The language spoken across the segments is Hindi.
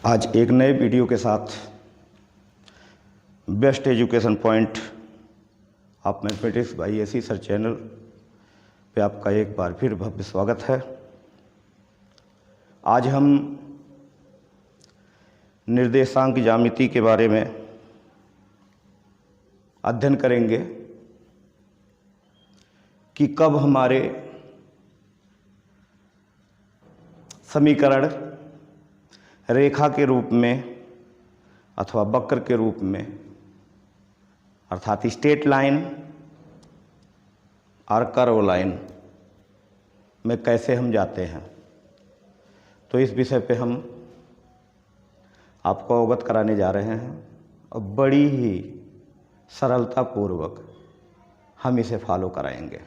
आज एक नए वीडियो के साथ best education point of mathematics by AC sir channel पे आपका एक बार फिर भव्य स्वागत है। आज हम निर्देशांक ज्यामिति के बारे में अध्ययन करेंगे कि कब हमारे समीकरण रेखा के रूप में अथवा वक्र के रूप में अर्थात स्ट्रेट लाइन और कर्व लाइन में कैसे हम जाते हैं, तो इस विषय पे हम आपको अवगत कराने जा रहे हैं और बड़ी ही सरलतापूर्वक हम इसे फॉलो कराएंगे।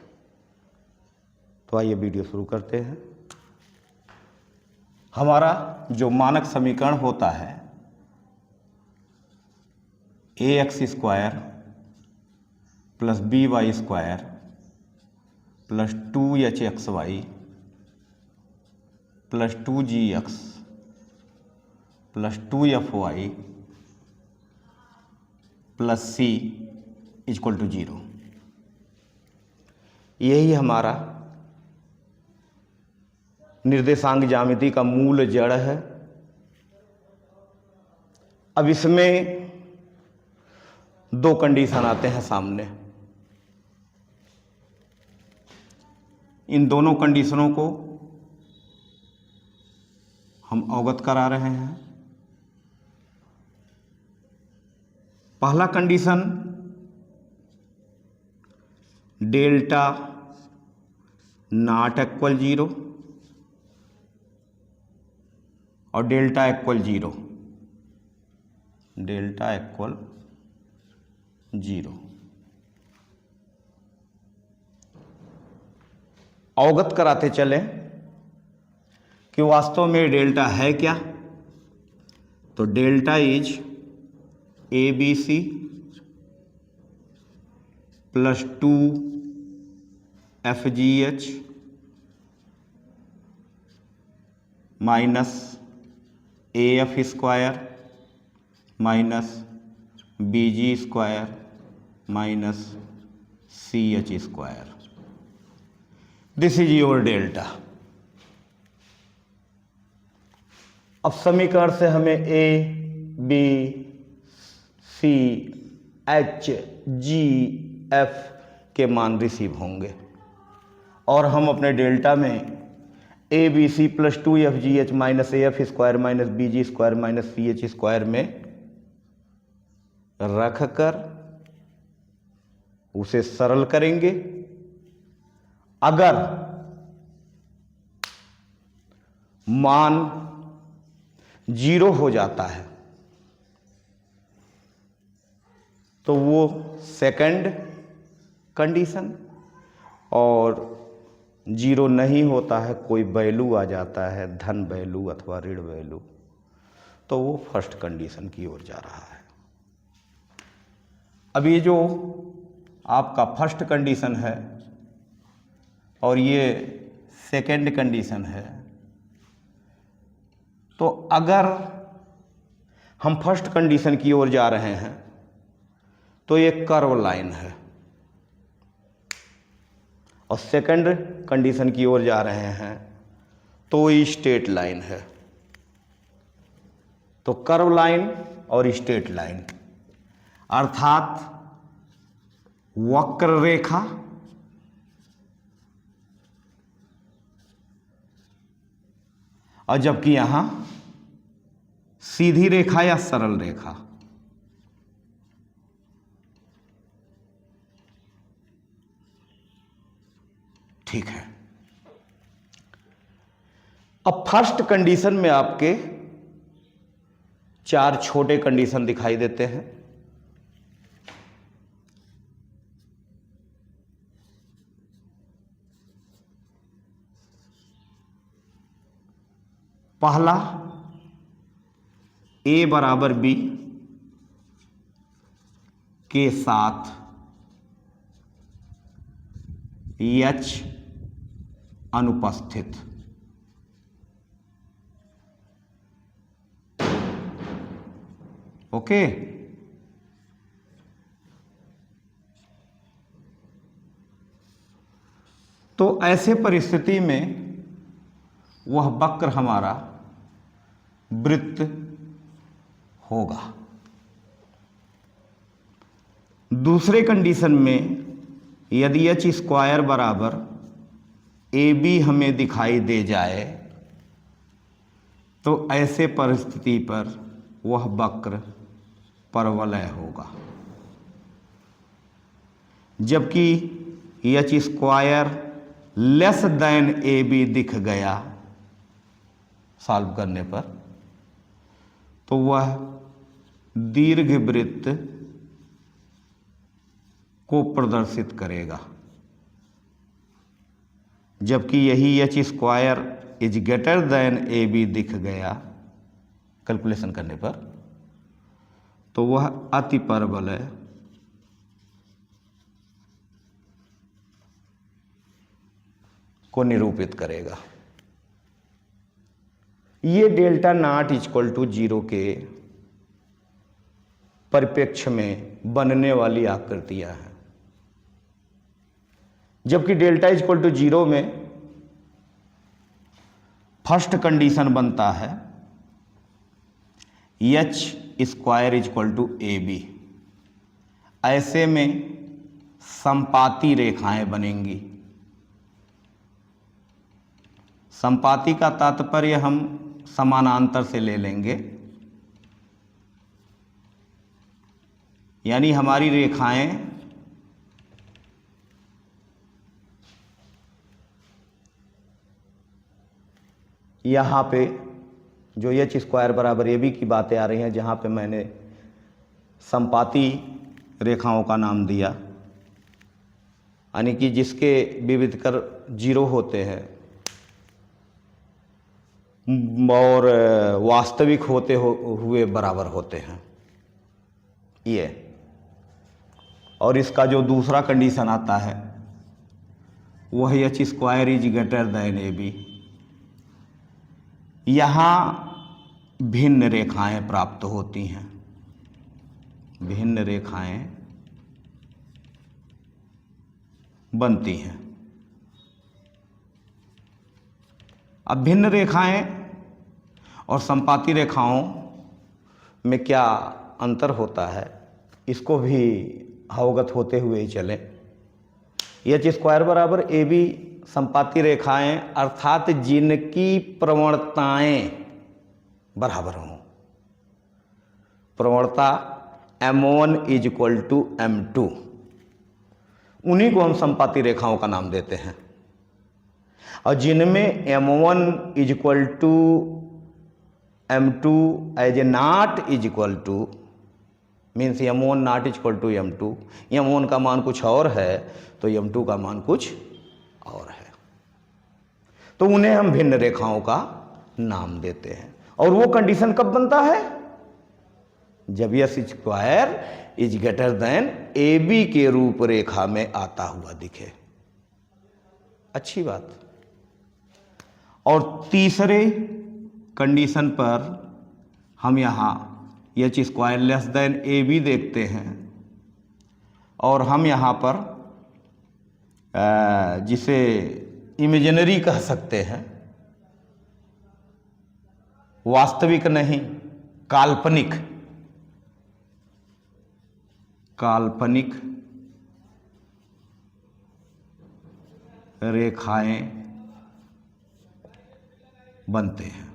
तो आइए वीडियो शुरू करते हैं। हमारा जो मानक समीकरण होता है ax² plus by² plus 2hxy plus 2gx plus 2fy plus c equal to 0, यही हमारा निर्देशांक ज्यामिति का मूल जड़ है। अब इसमें दो कंडीशन आते हैं सामने। इन दोनों कंडीशनों को हम अवगत करा रहे हैं। पहला कंडीशन डेल्टा नॉट इक्वल 0 और डेल्टा इक्वल 0, डेल्टा इक्वल 0 अवगत कराते चलें कि वास्तव में डेल्टा है क्या। तो delta is ABC plus 2FGH minus AF² minus BG² minus CH²। This is your delta. अब समीकरण से हमें A, B, C, H, G, F के मान रिसीव होंगे और हम अपने डेल्टा में ABC plus 2FGH minus AF² minus BG² minus CH² में रख कर उसे सरल करेंगे। अगर मान 0 हो जाता है तो वो सेकंड कंडीशन, और 0 नहीं होता है, कोई वैल्यू आ जाता है, धन वैल्यू अथवा ऋण वैल्यू, तो वो फर्स्ट कंडीशन की ओर जा रहा है। अब ये जो आपका फर्स्ट कंडीशन है और ये सेकंड कंडीशन है, तो अगर हम फर्स्ट कंडीशन की ओर जा रहे हैं तो ये कर्व लाइन है और सेकंड कंडीशन की ओर जा रहे हैं तो ये स्ट्रेट लाइन है। तो कर्व लाइन और स्ट्रेट लाइन अर्थात वक्र रेखा और जबकि यहां सीधी रेखा या सरल रेखा। ठीक है। अब फर्स्ट कंडीशन में आपके 4 छोटे कंडीशन दिखाई देते हैं। पहला A बराबर B के साथ H अनुपस्थित। ओके। तो ऐसे परिस्थिति में वह वक्र हमारा वृत्त होगा। दूसरे कंडीशन में यदि एच स्क्वायर बराबर ए बी हमें दिखाई दे जाए तो ऐसे परिस्थिति पर वह वक्र परवलय होगा। जबकि H square less than A B दिख गया सॉल्व करने पर, तो वह दीर्घवृत्त को प्रदर्शित करेगा। जबकि यही H square is greater than A B दिख गया कैलकुलेशन करने पर, तो वह अति परवलय को निरूपित करेगा। ये डेल्टा नॉट इक्वल टू 0 के परिप्रेक्ष्य में बनने वाली आकृतियां हैं। जबकि डेल्टा इक्वल टू 0 में फर्स्ट कंडीशन बनता है H square equal to A B. ऐसे में समपाती रेखाएं बनेंगी। समपाती का तात्पर्य हम समानांतर से ले लेंगे, यानी हमारी रेखाएं यहाँ पे जो एच स्क्वायर बराबर ए बी की बातें आ रही हैं, जहाँ पे मैंने समपाती रेखाओं का नाम दिया, यानी कि जिसके विविधकर 0 होते हैं और वास्तविक होते हुए बराबर होते हैं ये। और इसका जो दूसरा कंडीशन आता है वह H square is greater than A B. यहाँ भिन्न रेखाएं प्राप्त होती हैं, भिन्न रेखाएं बनती हैं। अब भिन्न रेखाएं और समपाती रेखाओं में क्या अंतर होता है, इसको भी अवगत होते हुए ही चलें। एच स्क्वायर बराबर ए बी समपाती रेखाएं अर्थात जिनकी प्रवणताएं बराबर हों। प्रवणता m1 is equal to m2, उन्हीं को हम समपाती रेखाओं का नाम देते हैं। और जिनमें m1 is equal to m2 as a not is equal to means m1 not is equal to m2, m1 का मान कुछ और है तो m2 का मान कुछ और है, तो उन्हें हम भिन्न रेखाओं का नाम देते हैं। और वो कंडीशन कब बनता है, जब H square is greater than A B के रूप रेखा में आता हुआ दिखे। अच्छी बात। और तीसरे कंडीशन पर हम यहाँ H square less than A B देखते हैं, और हम यहाँ पर जिसे इमेजिनरी कह सकते हैं, वास्तविक नहीं काल्पनिक, काल्पनिक रेखाएं बनते हैं।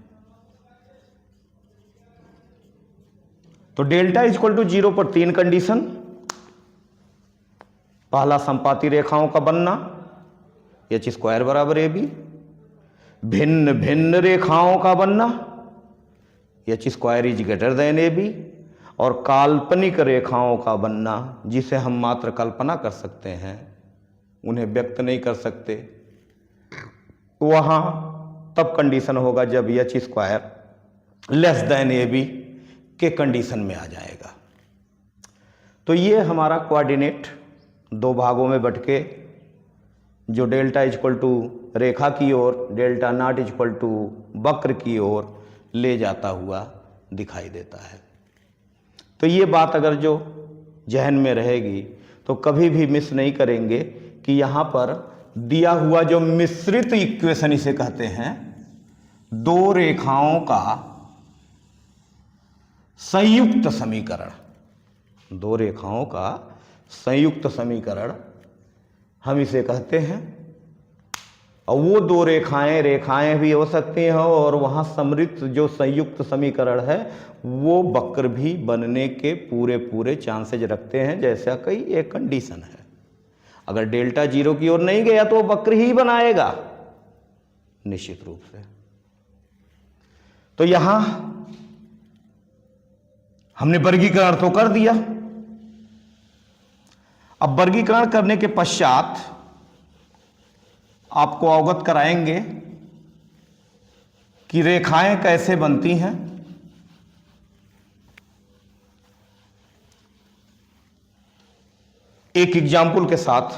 तो डेल्टा इक्वल टू 0 पर 3 कंडीशन। पहला समपाती रेखाओं का बनना, एच स्क्वायर बराबर ए बी। भिन्न भिन्न रेखाओं का बनना, H square is greater than A B. और काल्पनिक रेखाओं का बनना, जिसे हम मात्र कल्पना कर सकते हैं, उन्हें व्यक्त नहीं कर सकते, वहां तब कंडीशन होगा जब H square less than A B के कंडीशन में आ जाएगा। तो ये हमारा कोऑर्डिनेट 2 भागों में बट के, जो डेल्टा इक्वल टू रेखा की ओर, डेल्टा नॉट इक्वल टू वक्र की ओर ले जाता हुआ दिखाई देता है। तो तो ये बात अगर जो जहन में रहेगी तो कभी भी मिस नहीं करेंगे कि यहाँ पर दिया हुआ जो मिश्रित इक्वेशन इसे कहते हैं, दो रेखाओं का संयुक्त समीकरण, दो रेखाओं का संयुक्त समीकरण हम इसे कहते हैं। और वो दो रेखाएं भी हो सकती हैं और वहाँ समृद्ध जो संयुक्त समीकरण है वो वक्र भी बनने के पूरे पूरे चांसेज रखते हैं, जैसा कि एक कंडीशन है। अगर डेल्टा जीरो की ओर नहीं गया तो वो वक्र ही बनाएगा निश्चित रूप से। तो यहां हमने वर्गीकरण तो कर दिया। अब वर्गीकरण करने के पश्चात आपको अवगत कराएंगे कि रेखाएं कैसे बनती हैं। एक एग्जाम्पल के साथ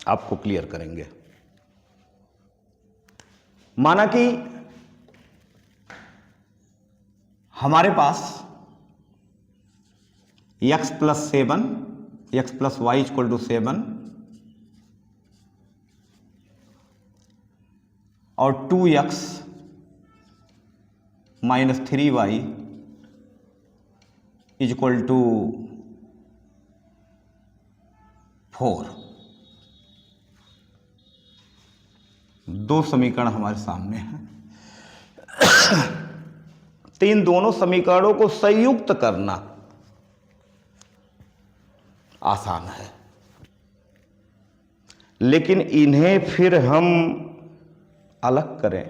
आपको क्लियर करेंगे। माना कि हमारे पास x + 7, x + y = 7 और 2x - 3y = 4, दो समीकरण हमारे सामने हैं। तो इन दोनों समीकरणों को संयुक्त करना आसान है, लेकिन इन्हें फिर हम अलग करें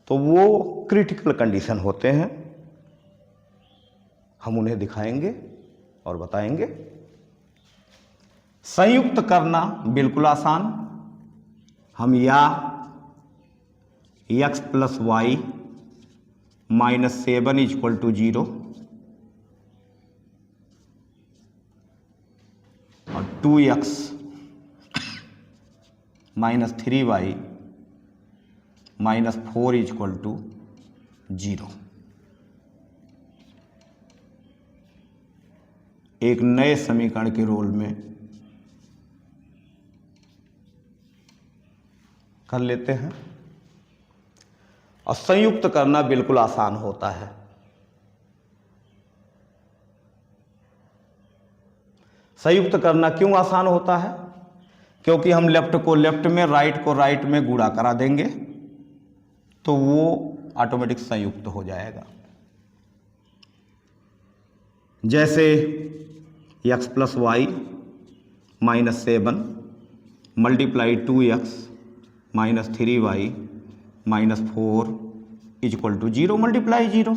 तो वो क्रिटिकल कंडीशन होते हैं। हम उन्हें दिखाएंगे और बताएंगे। संयुक्त करना बिल्कुल आसान। हम या x + y - 7 = 0 और 2x - 3y - 4 = 0 एक नए समीकरण के रोल में कर लेते हैं। और संयुक्त करना बिल्कुल आसान होता है। संयुक्त करना क्यों आसान होता है? क्योंकि हम लेफ्ट को लेफ्ट में, राइट को राइट में गुणा करा देंगे तो वो ऑटोमेटिक संयुक्त हो जाएगा। जैसे x + y - 7 × 2x - 3y - 4 = 0 × 0।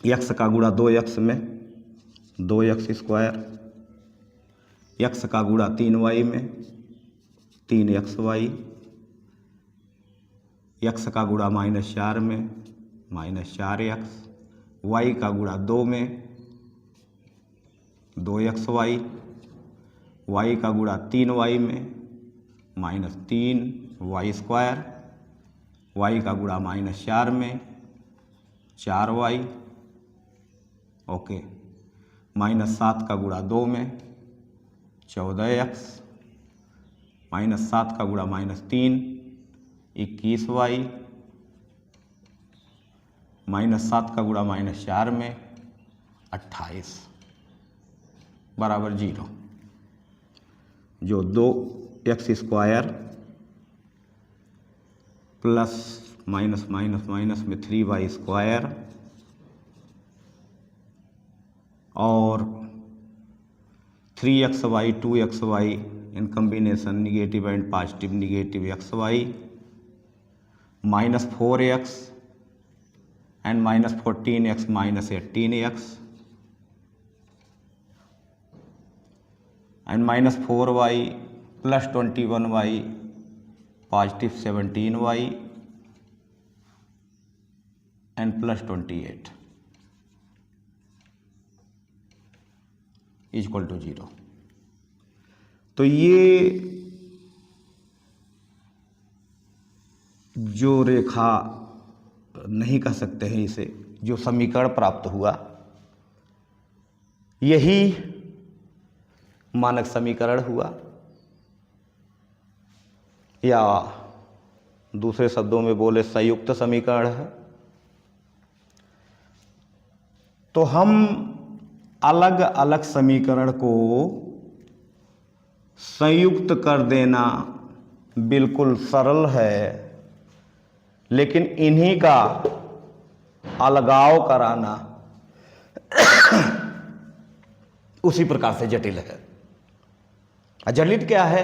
x का गुणा 2x में 2x², x का गुणा 3y में 3xy, x का गुणा -4 में -4x, y का गुणा 2 में 2xy, y का गुणा 3y में -3y², y का गुणा -4 में 4y, ओके, -7 का गुणा 2 में 14x, -7 का गुणा -3 21y, -7 का गुणा -4 में 28 = 0। जो 2x² plus minus minus minus में 3y² और 3xy 2xy in combination negative and positive negative xy -4x and -14x -18x and -4y plus 21y positive 17y and plus 28 = 0। तो ये जो रेखा नहीं कह सकते हैं इसे, जो समीकरण प्राप्त हुआ, यही मानक समीकरण हुआ, या दूसरे शब्दों में बोले संयुक्त समीकरण है। तो हम अलग अलग समीकरण को संयुक्त कर देना बिल्कुल सरल है, लेकिन इन्हीं का अलगाव कराना उसी प्रकार से जटिल है। जटिल क्या है,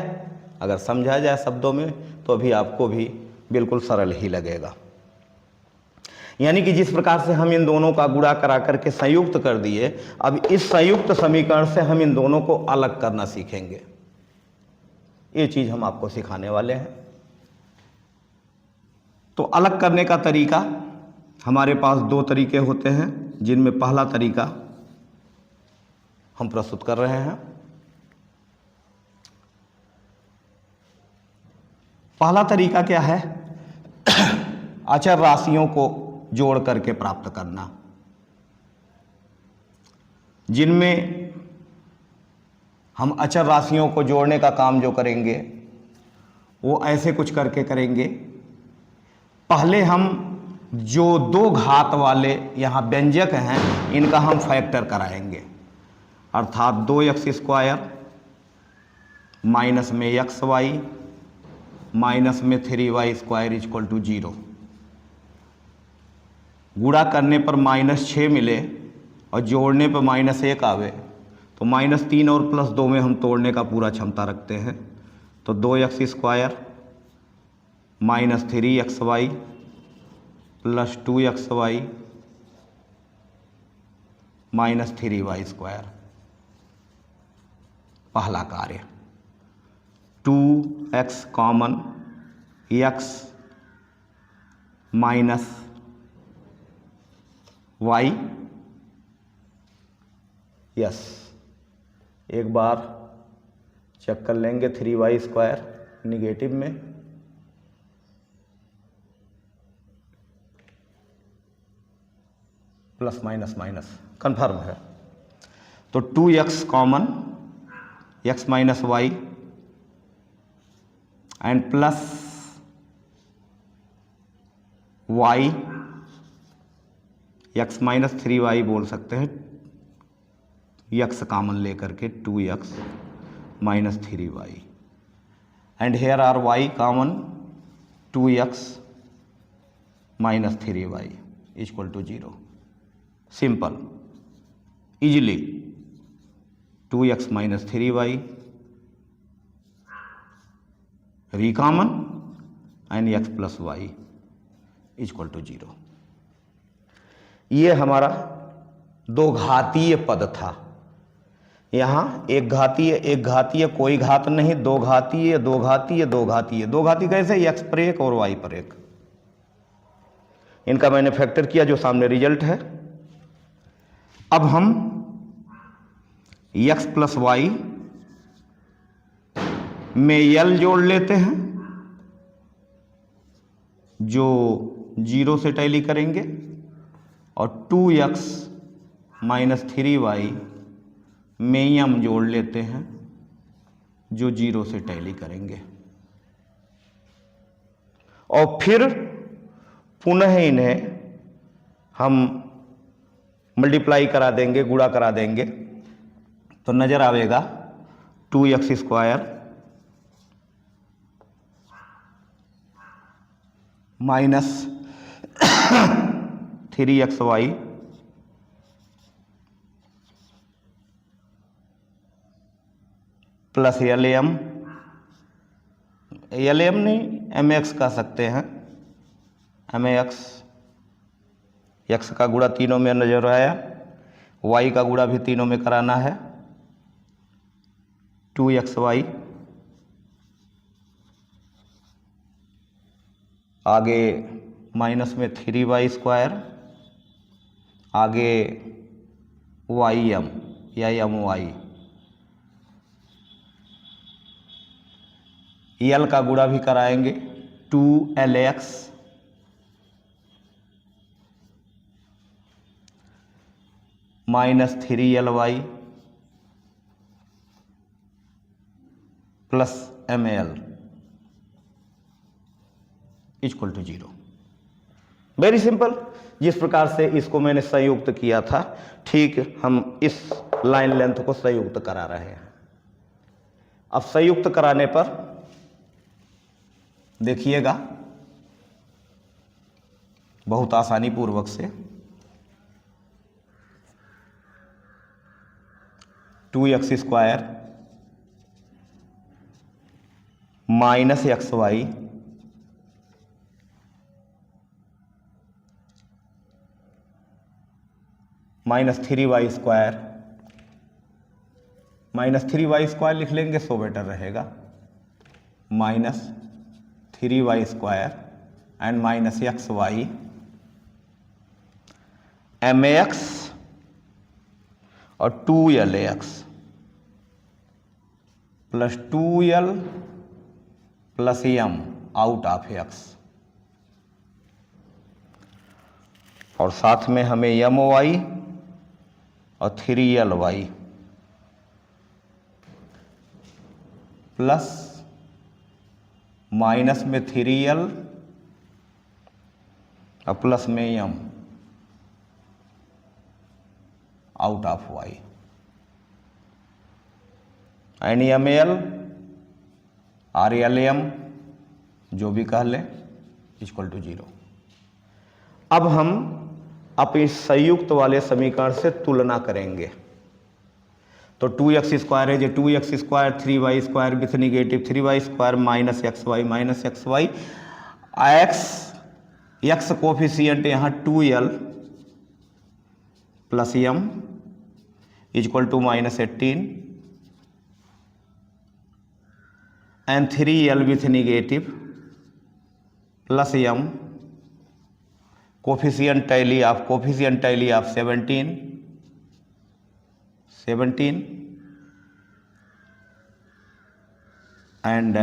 अगर समझा जाए शब्दों में तो अभी आपको भी बिल्कुल सरल ही लगेगा। यानी कि जिस प्रकार से हम इन दोनों का गुणा करा करके संयुक्त कर दिए, अब इस संयुक्त समीकरण से हम इन दोनों को अलग करना सीखेंगे। ये चीज हम आपको सिखाने वाले हैं। तो अलग करने का तरीका, हमारे पास दो तरीके होते हैं, जिनमें पहला तरीका हम प्रस्तुत कर रहे हैं। पहला तरीका क्या है? अचर राशियों को जोड़ करके प्राप्त करना, जिनमें हम अचर राशियों को जोड़ने का काम जो करेंगे वो ऐसे कुछ करके करेंगे। पहले हम जो दो घात वाले यहाँ व्यंजक हैं, इनका हम फैक्टर कराएंगे, अर्थात 2x² माइनस में xy माइनस में 3y² = 0। गुणा करने पर -6 मिले और जोड़ने पर -1 आवे, तो -3 और +2 में हम तोड़ने का पूरा क्षमता रखते हैं। तो 2x² minus 3xy plus 2xy minus 3y²। पहला कार्य 2x common, x minus y, yes, एक बार चेक कर लेंगे 3y² निगेटिव में, प्लस माइनस माइनस कन्फर्म है। तो 2x common, x minus y and plus y, x minus 3y बोल सकते हैं, x कॉमन लेकर के 2x minus 3y and here are y common 2x minus 3y = 0। Simple, easily 2x minus 3y रिकॉमन एंड x प्लस y = 0। ये हमारा दो घातीय पद था। यहाँ एक घातीय कोई घात नहीं, दो घातीय दो घातीय दो घातीय। दो घातीय कैसे? x पर 1 और y पर 1। इनका मैंने फैक्टर किया, जो सामने रिजल्ट है। अब हम x प्लस y में l जोड़ लेते हैं, जो 0 से टैली करेंगे, और 2x माइनस 3y में m जोड़ लेते हैं, जो 0 से टैली करेंगे, और फिर पुनः इन्हें हम मल्टीप्लाई करा देंगे, गुणा करा देंगे, तो नजर आवेगा 2x² minus 3xy plus LM नहीं, MX कह सकते हैं, MX। x का गुणा तीनों में नजर आया, y का गुणा भी तीनों में कराना है, 2xy आगे माइनस में 3y², आगे ym या my, यल का गुणा भी कराएंगे, 2LX minus 3LY plus ML equal to 0। Very simple. जिस प्रकार से इसको मैंने संयुक्त किया था, ठीक हम इस लाइन लेंथ को संयुक्त करा रहे हैं। अब संयुक्त कराने पर देखिएगा बहुत आसानी पूर्वक से 2x² minus XY minus 3y² minus 3y² लिख लेंगे सो बेटर रहेगा, minus 3y² and minus XY MAX और 2LAX plus 2L plus M out of X और साथ में हमें MY और 3LY प्लस माइनस में 3L और प्लस में M out of Y and ML और LM जो भी कह लें इक्वल टू 0। अब हम अपने संयुक्त वाले समीकरण से तुलना करेंगे। तो 2x² है जो 2x² 3y² with negative 3y² minus XY x coefficient यहाँ 2L plus M equal to minus 18 and 3L with negative plus M coefficient tally of 17 and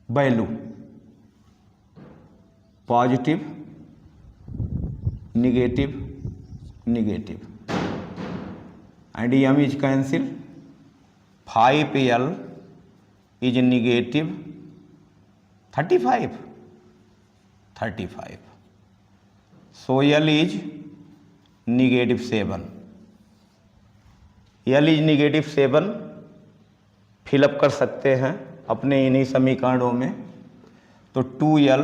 value positive negative and M is cancel 5L is negative 35 so L is negative 7 L is negative 7 fill up कर सकते हैं अपने इन्हीं समीकरणों में। तो 2L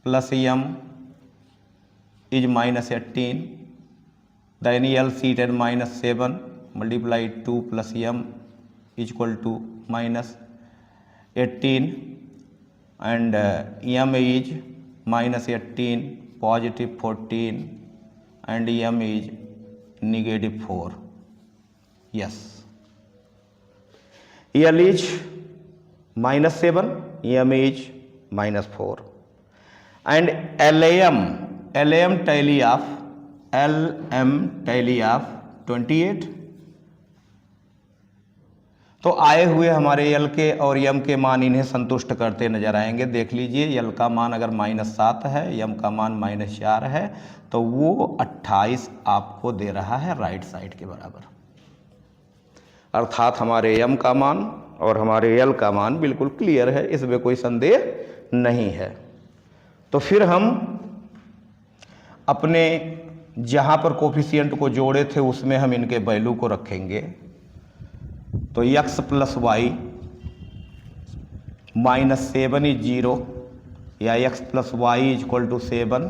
plus M is minus 18 then L seated minus 7 multiply 2 plus M equal to minus 18 and M is minus 18 positive 14 and M is negative 4. Yes, L is minus 7, M is minus 4 and LM tally of 28। तो आए हुए हमारे L के और M के मान इन्हें संतुष्ट करते नजर आएंगे। देख लीजिए L का मान अगर -7 है, M का मान -4 है, तो वो 28 आपको दे रहा है राइट साइड के बराबर। अर्थात हमारे M का मान और हमारे L का मान बिल्कुल क्लियर है, इसमें कोई संदेह नहीं है। तो फिर हम अपने जहाँ पर कोफिशिएंट को जोड़े थे उसमें हम इनके वैल्यू को रखेंगे। तो x plus Y minus 7 is 0 या x plus Y is equal to 7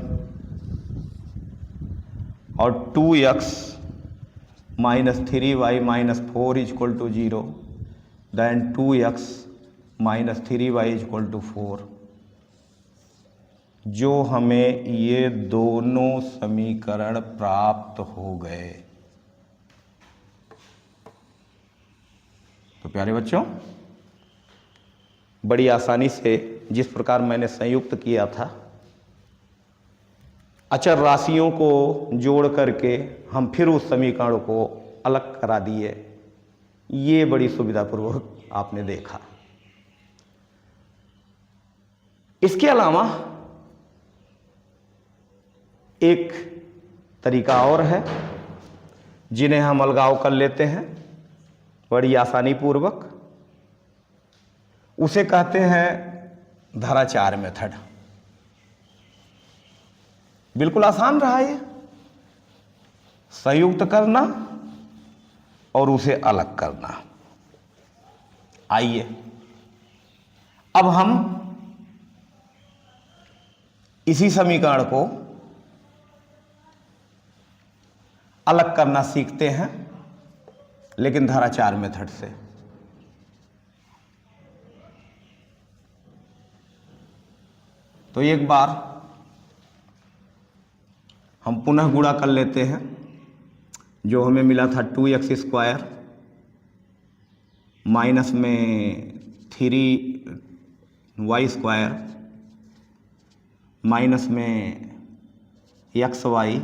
और 2x minus 3y minus 4 is equal to 0 then 2x minus 3y is equal to 4। जो हमें ये दोनों समीकरण प्राप्त हो गए। तो प्यारे बच्चों, बड़ी आसानी से जिस प्रकार मैंने संयुक्त किया था, अचर राशियों को जोड़ करके हम फिर उस समीकरण को अलग करा दिए, ये बड़ी सुविधापूर्वक आपने देखा। इसके अलावा एक तरीका और है जिन्हें हम अलगाव कर लेते हैं बड़ी आसानी पूर्वक। उसे कहते हैं धाराचार मेथड। बिल्कुल आसान रहा ये, संयुक्त करना और उसे अलग करना। आइए अब हम इसी समीकरण को अलग करना सीखते हैं, लेकिन धाराचार मेथड से। तो एक बार हम पुनः गुणा कर लेते हैं। जो हमें मिला था 2x² माइनस में 3y² माइनस में xy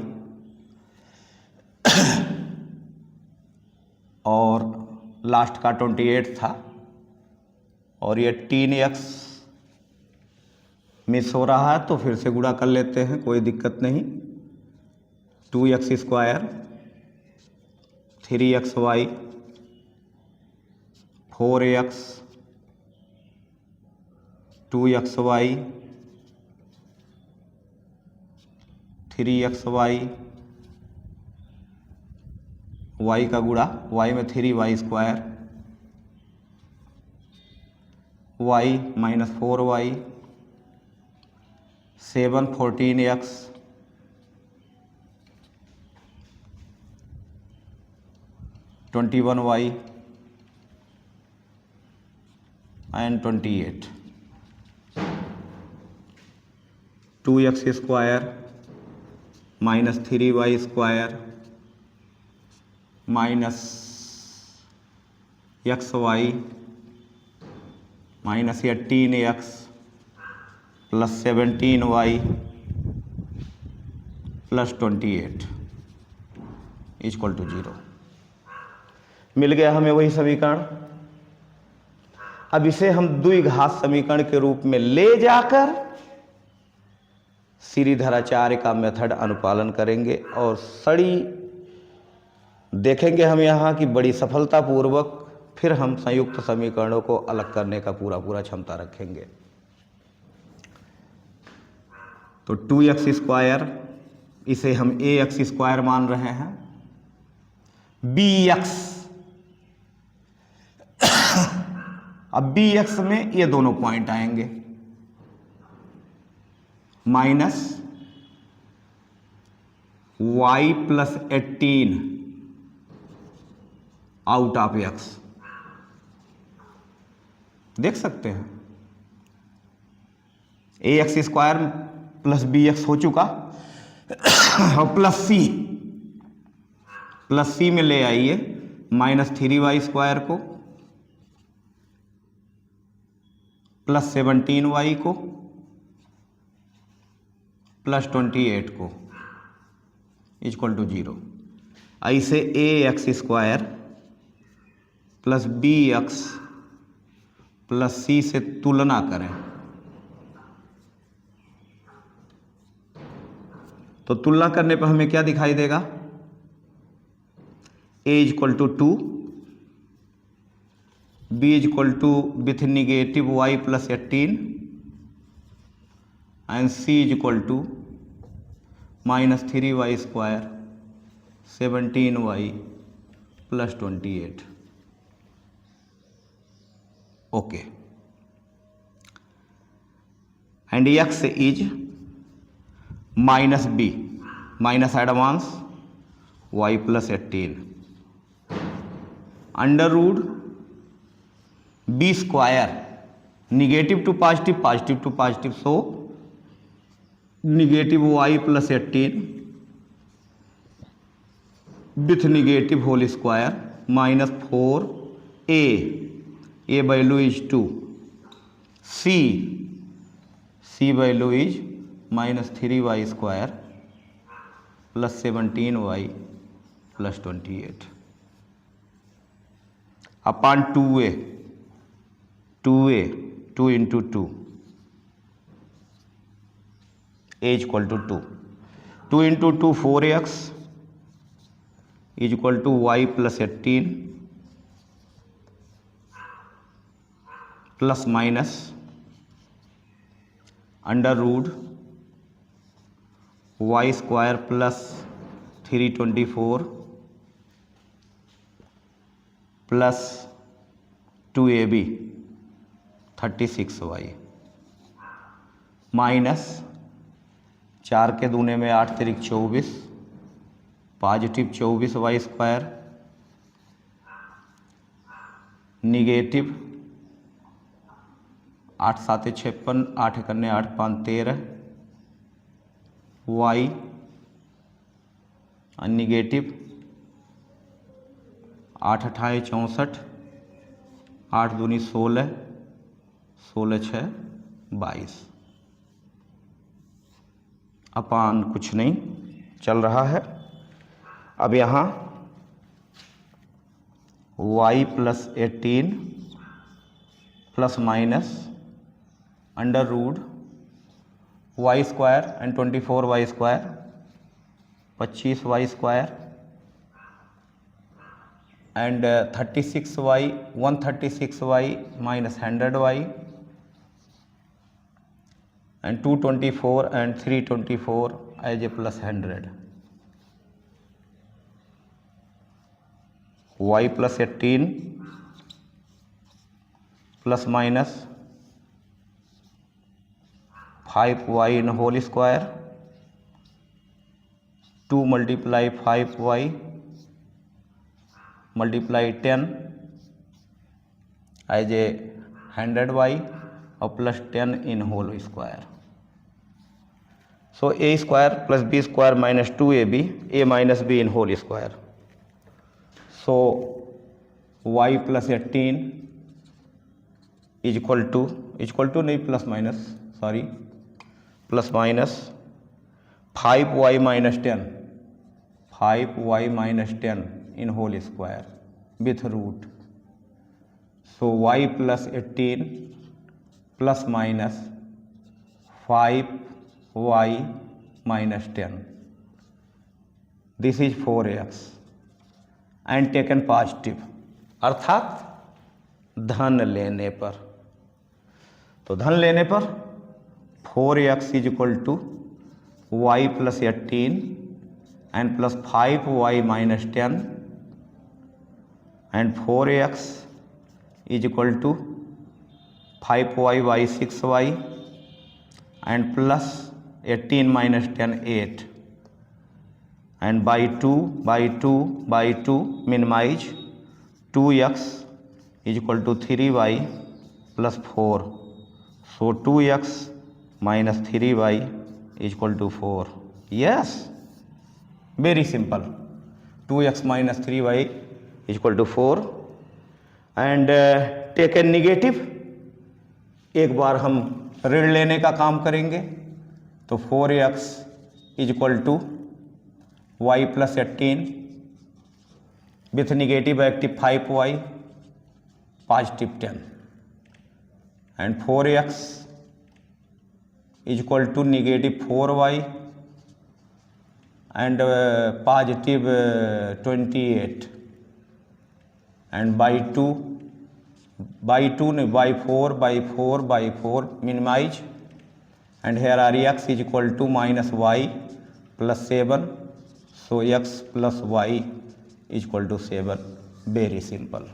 और लास्ट का 28 था, और ये 3x मिस हो रहा है तो फिर से गुणा कर लेते हैं, कोई दिक्कत नहीं। 2x² 3xy 4x 2xy 3xy y का गुणा y में 3y² y minus 4y 7 14x 21y and 28 2x² minus 3y² minus xy minus 18x plus 17y plus 28 equal to 0। मिल गया हमें वही समीकरण। अब इसे हम द्विघात समीकरण के रूप में ले जाकर सीरीधराचार्य का मेथड अनुपालन करेंगे और सड़ी देखेंगे हम यहाँ की बड़ी सफलतापूर्वक फिर हम संयुक्त समीकरणों को अलग करने का पूरा क्षमता रखेंगे। तो 2x² इसे हम ax² मान रहे हैं, bx अब bx में ये दोनों पॉइंट आएंगे, minus y plus 18 out of x। देख सकते हैं ax² प्लस bx हो चुका और प्लस c में ले आइए माइनस 3y² को प्लस 17y को प्लस 28 को इक्वल टू 0। ऐसे ax² plus bx plus c से तुलना करें तो तुलना करने पर हमें क्या दिखाई देगा? a equal to 2, b equal to with negative y plus 18 and c equal to minus 3y² 17y plus 28। Okay, and x is minus b minus advance y plus 18 under root b² negative to positive positive to positive, so negative y plus 18 with negative whole square minus 4a value is 2, c value is minus 3y² plus 17y plus 28 upon 2a 2 into 2 A equal to 2, 2 into 2 4x is equal to Y plus 18 plus minus under root Y square plus 324 plus 2ab 36y minus 4 के दूने में 8 तिरिक 24 पॉजिटिव 24y स्क्वायर निगेटिव 8 7 56 8 करने 8 5 13 y निगेटिव 8 28 64 8 दूनी 16 16 6 22 अपान कुछ नहीं चल रहा है। अब यहाँ y plus 18 plus minus under root Y square and 24y square 25y square and 36y 136y minus 100y and 224 and 324 as a plus 100 y plus 18 plus minus 5y in whole square 2 multiply 5y multiply 10 as a 100y और plus 10 in whole square. So a square plus b square minus 2ab a minus b in whole square. So y plus 18 is equal to नहीं plus minus sorry plus minus 5y minus 10 5y minus 10 in whole square with root. So y plus 18 plus minus 5y minus 10 this is 4x and taken positive अर्थात धन लेने पर। तो धन लेने पर 4x is equal to y plus 18 and plus 5y minus 10 and 4x is equal to 5y by 6y and plus 18 minus 10 8 and by 2 minimize 2x is equal to 3y plus 4 so 2x minus 3y is equal to 4 yes very simple 2x minus 3y is equal to 4 and take a negative एक बार हम ऋण लेने का काम करेंगे तो 4x is equal to Y plus 18 with negative active 5y positive 10 and 4x is equal to negative 4y and positive 28 and by 2 by 4 minimize and here are x is equal to minus y plus 7 so x plus y is equal to 7 very simple।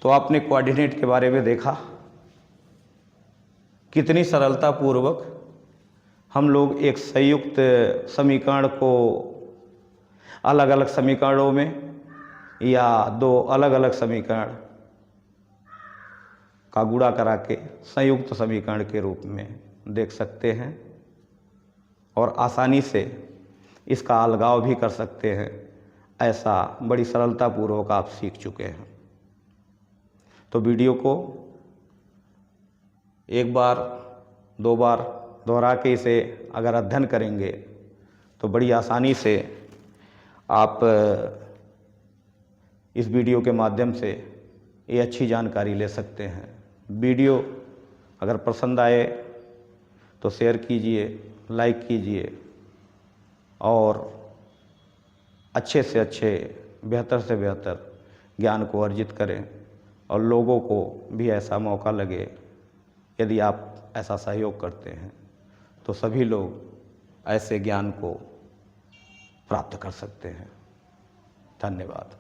तो आपने कोऑर्डिनेट के बारे में देखा कितनी सरलता पूर्वक हम लोग एक संयुक्त समीकरण को अलग अलग समीकरणों में या दो अलग अलग समीकरण का गुणा करा के संयुक्त समीकरण के रूप में देख सकते हैं और आसानी से इसका अलगाव भी कर सकते हैं। ऐसा बड़ी सरलता पूर्वक आप सीख चुके हैं। तो वीडियो को एक बार दो बार दोहरा के इसे अगर अध्ययन करेंगे तो बड़ी आसानी से आप इस वीडियो के माध्यम से ये अच्छी जानकारी ले सकते हैं। वीडियो अगर पसंद आए तो शेयर कीजिए, लाइक कीजिए और अच्छे से अच्छे, बेहतर से बेहतर ज्ञान को अर्जित करें और लोगों को भी ऐसा मौका लगे। यदि आप ऐसा सहयोग करते हैं तो सभी लोग ऐसे ज्ञान को प्राप्त कर सकते हैं। धन्यवाद।